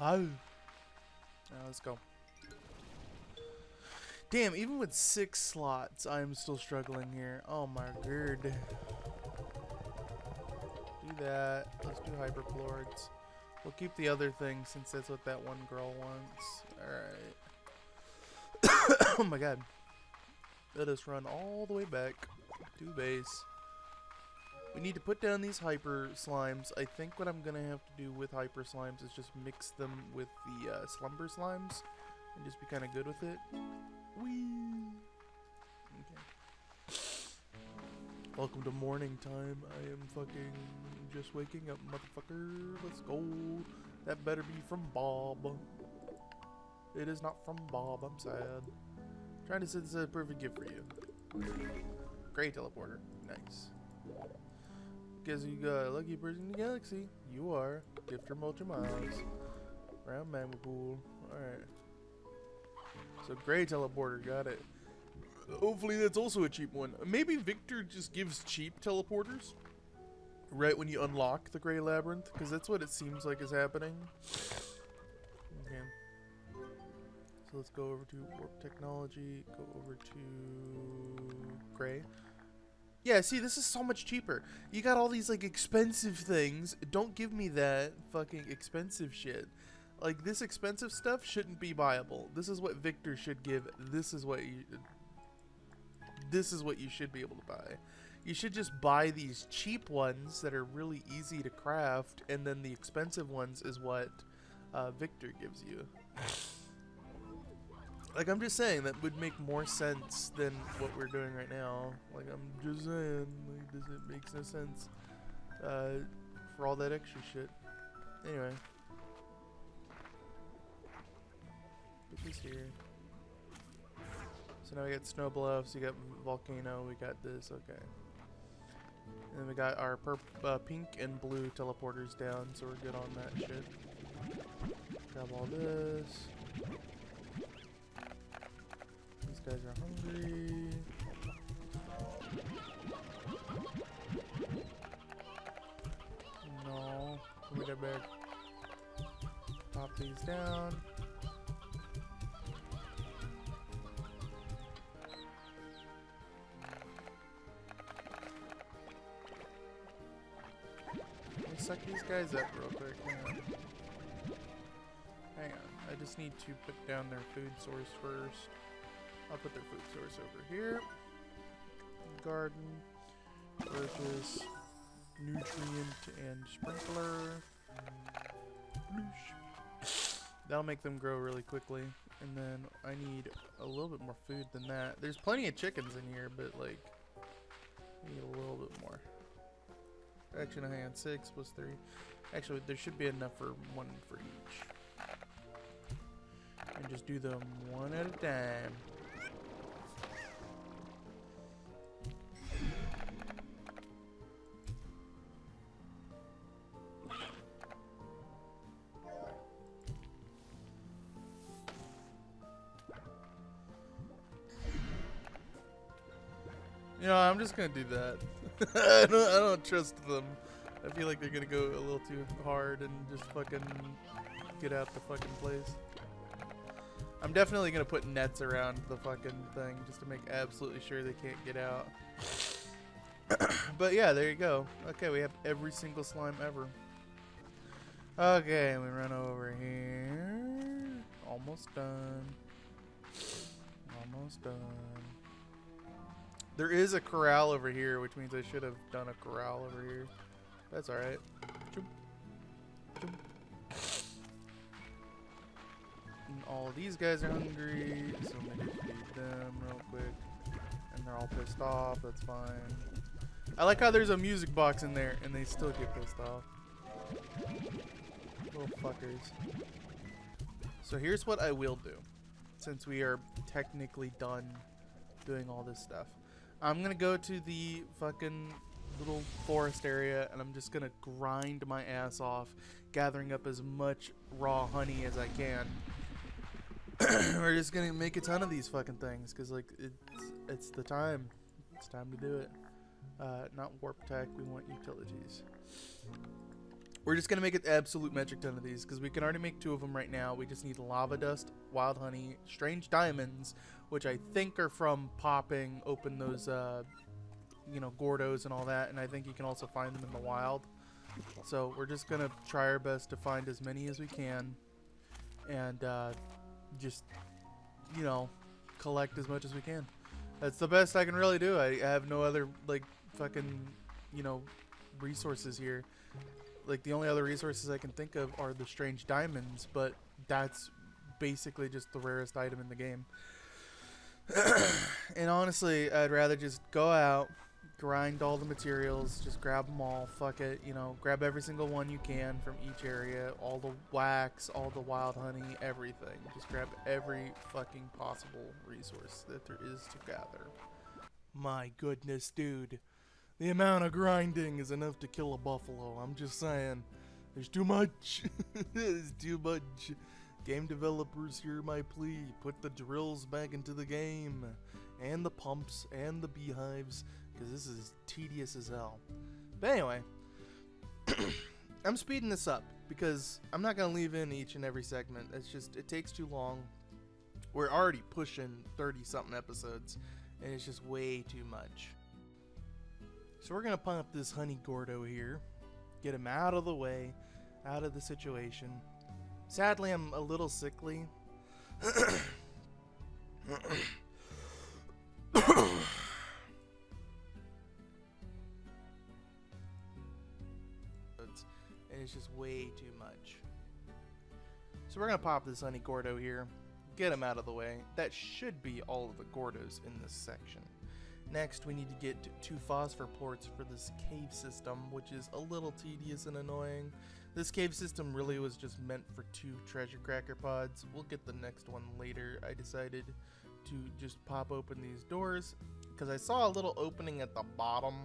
Oh. Now let's go. Damn, even with 6 slots, I'm still struggling here. Oh my god. Do that. Let's do hyperplords. We'll keep the other thing since that's what that one girl wants. Alright. Oh my god. Let us run all the way back to base. We need to put down these hyper slimes. I think what I'm gonna have to do with hyper slimes is just mix them with the slumber slimes and just be kind of good with it. Whee! Okay. Welcome to morning time. I am fucking just waking up, motherfucker. Let's go. That better be from Bob. It is not from Bob. I'm sad. Trying to say this is a perfect gift for you. Great teleporter. Nice. Guess you got a lucky person in the galaxy. You are. Gift from Ultra Miles. Round Magma Pool. Alright. So gray teleporter, got it. Hopefully that's also a cheap one. Maybe Victor just gives cheap teleporters right when you unlock the gray labyrinth, because that's what it seems like is happening. Okay. So let's go over to warp technology, go over to gray. Yeah, see, this is so much cheaper. You got all these like expensive things. Don't give me that fucking expensive shit. Like, this expensive stuff shouldn't be buyable. This is what Victor should give. This is what you should be able to buy. You should just buy these cheap ones that are really easy to craft, and then the expensive ones is what Victor gives you. Like, I'm just saying, that would make more sense than what we're doing right now. Like, I'm just saying, like, it makes no sense for all that extra shit. Anyway. Put this here. So now we got snow bluffs, we got volcano, we got this, okay. And then we got our pink and blue teleporters down, so we're good on that shit. Grab all this. These guys are hungry. No. Give me that back. Pop these down. Let me suck these guys up real quick. Hang on. I just need to put down their food source first. I'll put their food source over here. Garden. Purchase. Nutrient and sprinkler. Bloosh. That'll make them grow really quickly. And then I need a little bit more food than that. There's plenty of chickens in here, but like, I need a little bit more. Actually, no, hang on. 6 plus 3. Actually, there should be enough for 1 for each. And just do them one at a time. You know, I'm just gonna do that. I don't trust them. I feel like they're gonna go a little too hard and just fucking get out the fucking place. I'm definitely gonna put nets around the fucking thing just to make absolutely sure they can't get out. But yeah, there you go. Okay, we have every single slime ever. Okay, we run over here. Almost done. Almost done. There is a corral over here, which means I should have done a corral over here. That's alright. And all of these guys are hungry, so maybe feed them real quick. And they're all pissed off, that's fine. I like how there's a music box in there, and they still get pissed off. Little fuckers. So here's what I will do, since we are technically done doing all this stuff. I'm gonna go to the fucking little forest area and I'm just gonna grind my ass off, gathering up as much raw honey as I can. We're just gonna make a ton of these fucking things because like it's the time. It's time to do it. Not warp tech, we want utilities. We're just going to make an absolute metric ton of these because we can already make 2 of them right now. We just need lava dust, wild honey, strange diamonds, which I think are from popping open those, you know, Gordos and all that. And I think you can also find them in the wild. So we're just going to try our best to find as many as we can. And just, you know, collect as much as we can. That's the best I can really do. I have no other, like, fucking, you know, resources here. Like, the only other resources I can think of are the strange diamonds, but that's basically just the rarest item in the game. And honestly, I'd rather just go out, grind all the materials, just grab them all, fuck it, you know, grab every single one you can from each area, all the wax, all the wild honey, everything. Just grab every fucking possible resource that there is to gather. My goodness, dude. The amount of grinding is enough to kill a buffalo. I'm just saying. There's too much. There's too much. Game developers, hear my plea. Put the drills back into the game. And the pumps and the beehives. Because this is tedious as hell. But anyway. I'm speeding this up. Because I'm not going to leave in each and every segment. It's just, it takes too long. We're already pushing 30-something episodes. And it's just way too much. So we're going to pump this honey Gordo here, get him out of the way, out of the situation. Sadly, I'm a little sickly. And it's just way too much. So we're going to pop this honey Gordo here, get him out of the way. That should be all of the Gordos in this section. Next, we need to get 2 phosphor ports for this cave system, which is a little tedious and annoying. This cave system really was just meant for 2 treasure cracker pods. We'll get the next one later. I decided to just pop open these doors because I saw a little opening at the bottom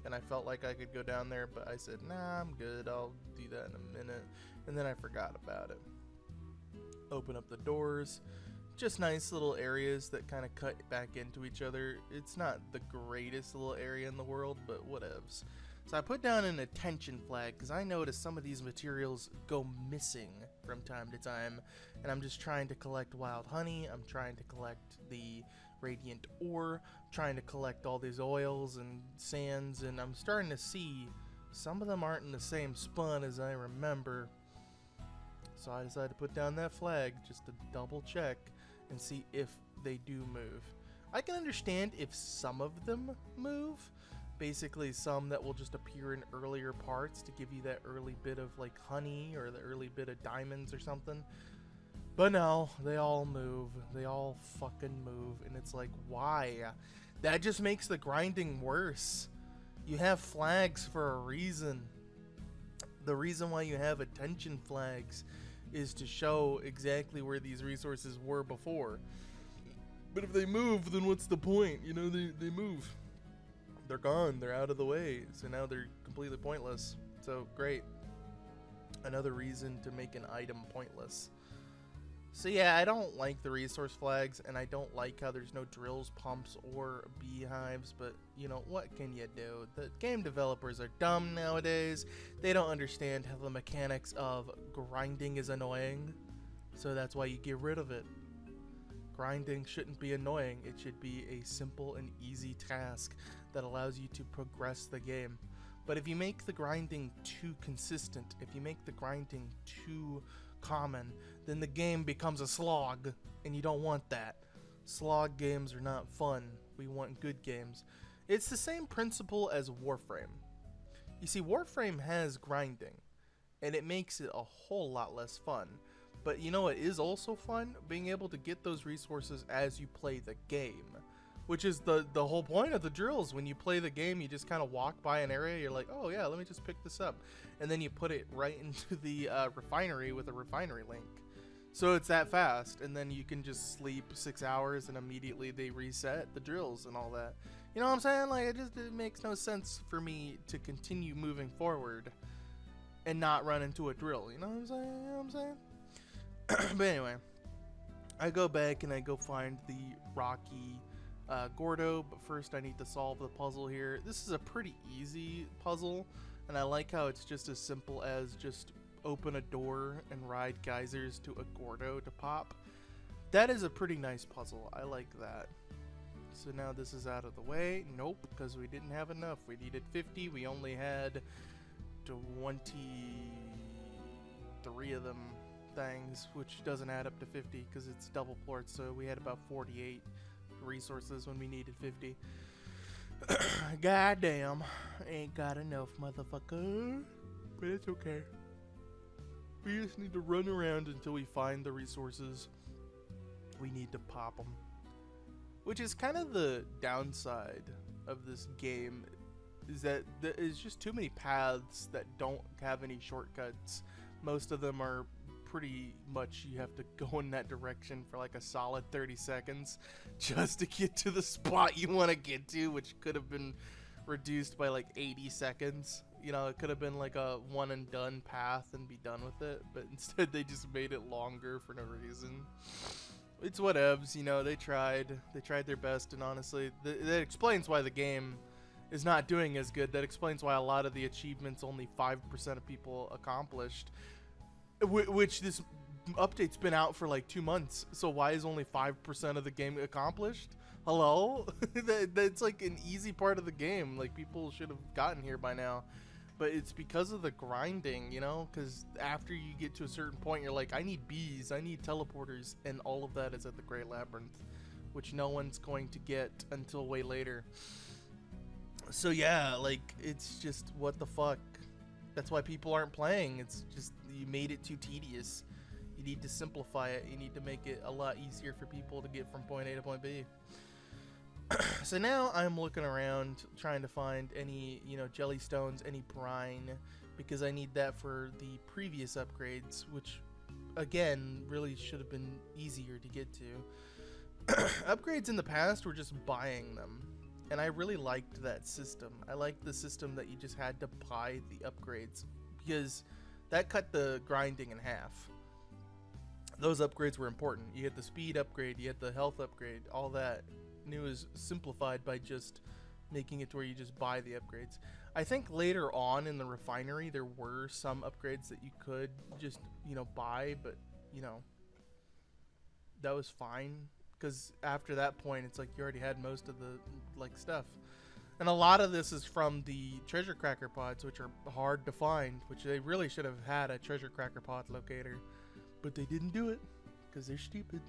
and I felt like I could go down there, but I said, nah, I'm good. I'll do that in a minute. And then I forgot about it. Open up the doors. Just nice little areas that kind of cut back into each other. It's not the greatest little area in the world, but whatevs. So I put down an attention flag because I noticed some of these materials go missing from time to time. And I'm just trying to collect wild honey. I'm trying to collect the radiant ore. I'm trying to collect all these oils and sands. And I'm starting to see some of them aren't in the same spot as I remember. So I decided to put down that flag just to double check and see if they do move. I can understand if some of them move. Basically some that will just appear in earlier parts to give you that early bit of like honey or the early bit of diamonds or something. But no, they all move. They all fucking move. And it's like, why? That just makes the grinding worse. You have flags for a reason. The reason why you have attention flags is to show exactly where these resources were before. But if they move, then what's the point? You know, they move. They're gone. They're out of the way. So now they're completely pointless. So great. Another reason to make an item pointless. So yeah, I don't like the resource flags, and I don't like how there's no drills, pumps, or beehives, but you know, what can you do? The game developers are dumb nowadays. They don't understand how the mechanics of grinding is annoying, so that's why you get rid of it. Grinding shouldn't be annoying. It should be a simple and easy task that allows you to progress the game. But if you make the grinding too consistent, if you make the grinding too common, then the game becomes a slog, and you don't want that. Slog games are not fun. We want good games. It's the same principle as Warframe. You see, Warframe has grinding, and it makes it a whole lot less fun. But you know what is also fun? Being able to get those resources as you play the game. Which is the whole point of the drills. When you play the game, you just kind of walk by an area, you're like, oh yeah, let me just pick this up. And then you put it right into the refinery with a refinery link. So it's that fast, and then you can just sleep 6 hours and immediately they reset the drills and all that. You know what I'm saying? Like, it makes no sense for me to continue moving forward and not run into a drill. You know what I'm saying? You know what I'm saying? But anyway, I go back and I go find the rocky Gordo, but first I need to solve the puzzle here. This is a pretty easy puzzle. And I like how it's just as simple as just open a door and ride geysers to a Gordo to pop. That is a pretty nice puzzle. I like that. So now this is out of the way. Nope, because we didn't have enough. We needed 50. We only had 23 of them things, which doesn't add up to 50 because it's double plorts. So we had about 48 resources when we needed 50. Goddamn, ain't got enough, motherfucker. But it's okay. We just need to run around until we find the resources we need to pop them. Which is kind of the downside of this game, is that there's just too many paths that don't have any shortcuts. Most of them are pretty much you have to go in that direction for like a solid 30 seconds just to get to the spot you want to get to, which could have been reduced by like 80 seconds. You know, it could have been like a one and done path and be done with it, but instead they just made it longer for no reason. It's whatevs, you know, they tried their best, and honestly, that explains why the game is not doing as good. That explains why a lot of the achievements only 5% of people accomplished, which this update's been out for like 2 months, so why is only 5% of the game accomplished? Hello? That's like an easy part of the game, like people should have gotten here by now. But it's because of the grinding, you know, because after you get to a certain point, you're like, I need bees, I need teleporters, and all of that is at the Great Labyrinth, which no one's going to get until way later. So yeah, like, it's just, what the fuck? That's why people aren't playing. It's just, you made it too tedious. You need to simplify it. You need to make it a lot easier for people to get from point A to point B. So now I'm looking around trying to find any, you know, jellystones, any brine, because I need that for the previous upgrades, which again really should have been easier to get to. Upgrades in the past were just buying them, and I really liked that system. I liked the system that you just had to buy the upgrades, because that cut the grinding in half. Those upgrades were important. You had the speed upgrade, you had the health upgrade, all that. And it was simplified by just making it to where you just buy the upgrades. I think later on in the refinery there were some upgrades that you could just, you know, buy, but, you know, that was fine, because after that point it's like you already had most of the, like, stuff. And a lot of this is from the treasure cracker pods, which are hard to find, which they really should have had a treasure cracker pod locator, but they didn't do it because they're stupid.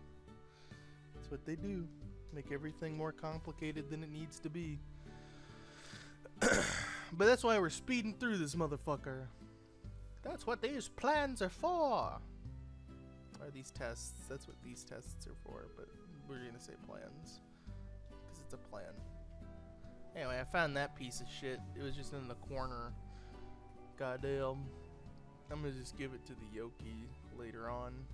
That's what they do. Make everything more complicated than it needs to be. But that's why we're speeding through this motherfucker. That's what these plans are for. Or these tests. That's what these tests are for. But we're gonna say plans, because it's a plan. Anyway, I found that piece of shit. It was just in the corner. Goddamn. I'm gonna just give it to the Yoki later on.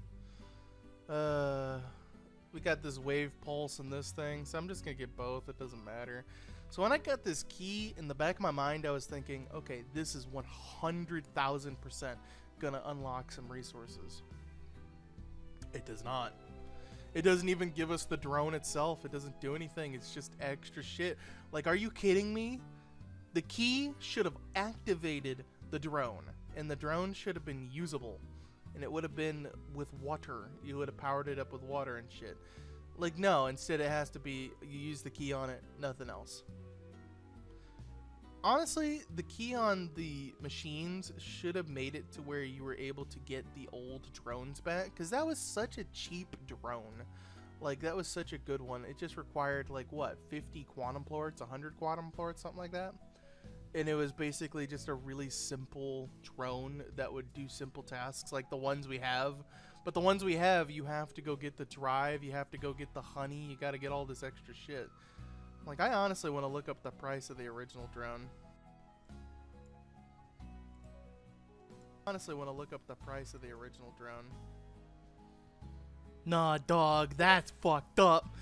We got this wave pulse and this thing, so I'm just gonna get both. It doesn't matter. So when I got this key, in the back of my mind I was thinking, okay, this is 100,000% gonna unlock some resources. It does not. It doesn't even give us the drone itself. It doesn't do anything. It's just extra shit. Like, are you kidding me? The key should have activated the drone, and the drone should have been usable. And it would have been with water. You would have powered it up with water and shit. Like, no, instead it has to be, you use the key on it, nothing else. Honestly, the key on the machines should have made it to where you were able to get the old drones back, because that was such a cheap drone. Like, that was such a good one. It just required, like, what, 50 quantum plorts, 100 quantum plorts, something like that? And it was basically just a really simple drone that would do simple tasks like the ones we have. But the ones we have, you have to go get the drive, you have to go get the honey, you gotta get all this extra shit. Like, I honestly want to look up the price of the original drone. Nah, dog, that's fucked up.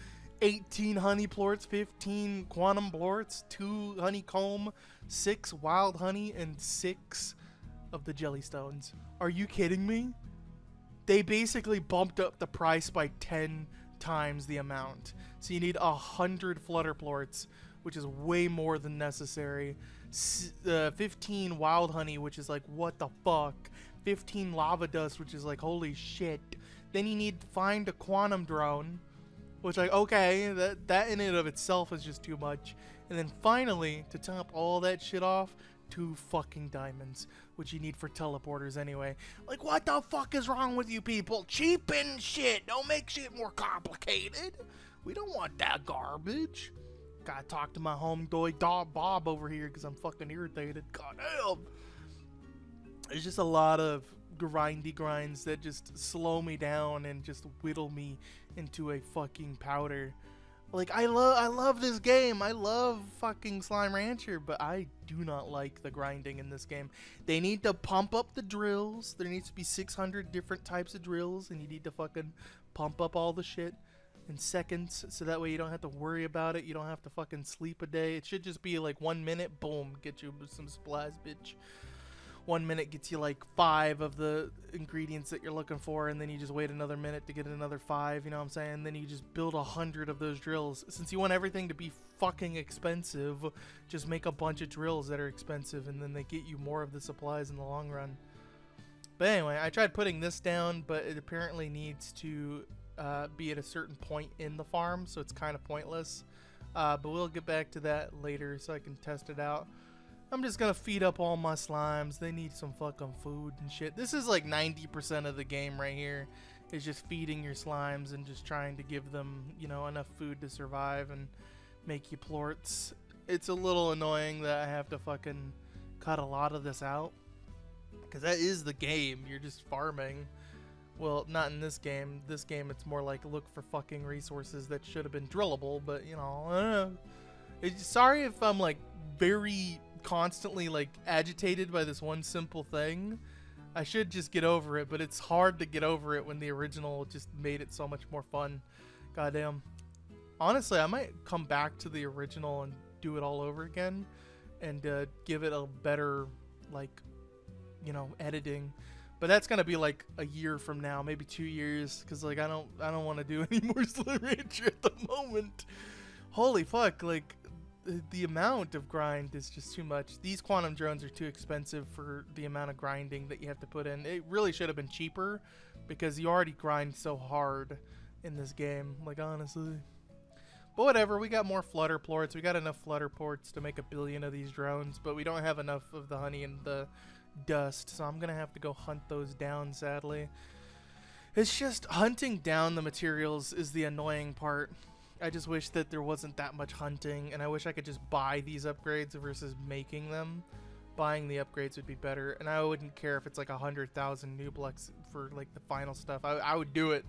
18 honey plorts, 15 quantum plorts, 2 honeycomb, 6 wild honey, and 6 of the jellystones. Are you kidding me? They basically bumped up the price by 10 times the amount. So you need 100 flutter plorts which is way more than necessary. 15 wild honey, which is like, what the fuck? 15 lava dust, which is like, holy shit. Then you need to find a quantum drone, which, like, okay, that in and of itself is just too much. And then finally, to top all that shit off, 2 fucking diamonds, which you need for teleporters anyway. Like, what the fuck is wrong with you people? Cheapen shit. Don't make shit more complicated. We don't want that garbage. Gotta talk to my homeboy dog Bob over here because I'm fucking irritated. God damn. There's just a lot of grindy grinds that just slow me down and just whittle me into a fucking powder. Like, I love this game. I love fucking Slime Rancher, but I do not like the grinding in this game. They need to pump up the drills. There needs to be 600 different types of drills, and you need to fucking pump up all the shit in seconds, so that way you don't have to worry about it. You don't have to fucking sleep a day. It should just be like 1 minute, boom, get you some supplies, bitch. 1 minute gets you like 5 of the ingredients that you're looking for, and then you just wait another minute to get another 5, you know what I'm saying? Then you just build 100 of those drills. Since you want everything to be fucking expensive, just make a bunch of drills that are expensive, and then they get you more of the supplies in the long run. But anyway, I tried putting this down, but it apparently needs to be at a certain point in the farm, so it's kind of pointless. But we'll get back to that later so I can test it out. I'm just gonna feed up all my slimes. They need some fucking food and shit. This is like 90% of the game right here, is just feeding your slimes and just trying to give them, you know, enough food to survive and make you plorts. It's a little annoying that I have to fucking cut a lot of this out, because that is the game. You're just farming. Well, not in this game. This game, it's more like look for fucking resources that should have been drillable, but, you know, I don't know. Sorry if I'm like very constantly like agitated by this one simple thing. I should just get over it, but it's hard to get over it when the original just made it so much more fun. Goddamn. Honestly, I might come back to the original and do it all over again and give it a better, like, you know, editing. But that's gonna be like a year from now, maybe 2 years, because like I don't want to do any more Slime Rancher at the moment. Holy fuck, like the amount of grind is just too much. These quantum drones are too expensive for the amount of grinding that you have to put in. It really should have been cheaper, because you already grind so hard in this game, like, honestly. But whatever, we got more flutter plorts. We got enough flutter plorts to make 1 billion of these drones, but we don't have enough of the honey and the dust, so I'm gonna have to go hunt those down, sadly. It's just hunting down the materials is the annoying part. I just wish that there wasn't that much hunting, and I wish I could just buy these upgrades versus making them. Buying the upgrades would be better, and I wouldn't care if it's like 100,000 Nublex for like the final stuff. I would do it.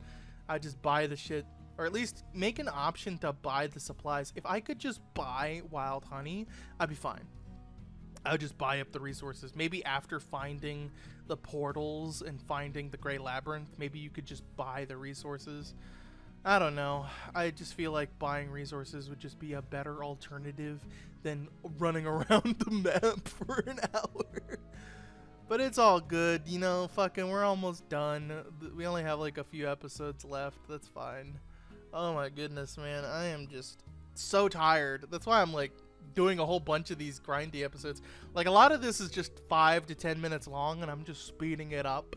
I'd just buy the shit, or at least make an option to buy the supplies. If I could just buy wild honey, I'd be fine. I would just buy up the resources. Maybe after finding the portals and finding the Grey Labyrinth, maybe you could just buy the resources. I don't know. I just feel like buying resources would just be a better alternative than running around the map for an hour. But it's all good, you know, fucking we're almost done. We only have like a few episodes left. That's fine. Oh my goodness, man. I am just so tired. That's why I'm like doing a whole bunch of these grindy episodes. Like a lot of this is just 5 to 10 minutes long, and I'm just speeding it up.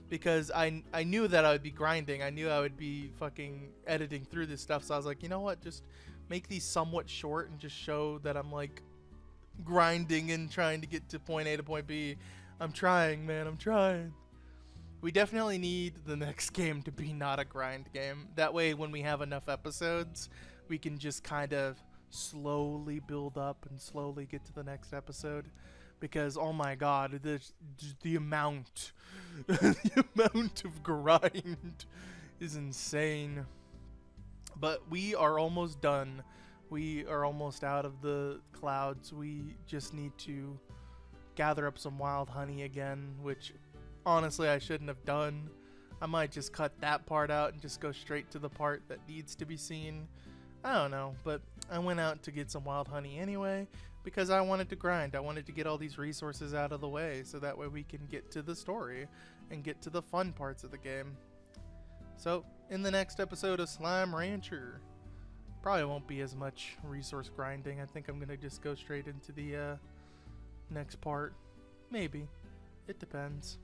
Because I knew that I would be grinding. I knew I would be fucking editing through this stuff. So I was like, you know what? Just make these somewhat short and just show that I'm like grinding and trying to get to point A to point B. I'm trying, man. I'm trying. We definitely need the next game to be not a grind game. That way, when we have enough episodes, we can just kind of slowly build up and slowly get to the next episode. Because, oh my god, the amount of grind is insane. But we are almost done. We are almost out of the clouds. We just need to gather up some wild honey again, which honestly I shouldn't have done. I might just cut that part out and just go straight to the part that needs to be seen. I don't know, but I went out to get some wild honey anyway, because I wanted to grind. I wanted to get all these resources out of the way, so that way we can get to the story and get to the fun parts of the game. So, in the next episode of Slime Rancher, Probably won't be as much resource grinding. I think I'm gonna just go straight into the next part. Maybe. It depends.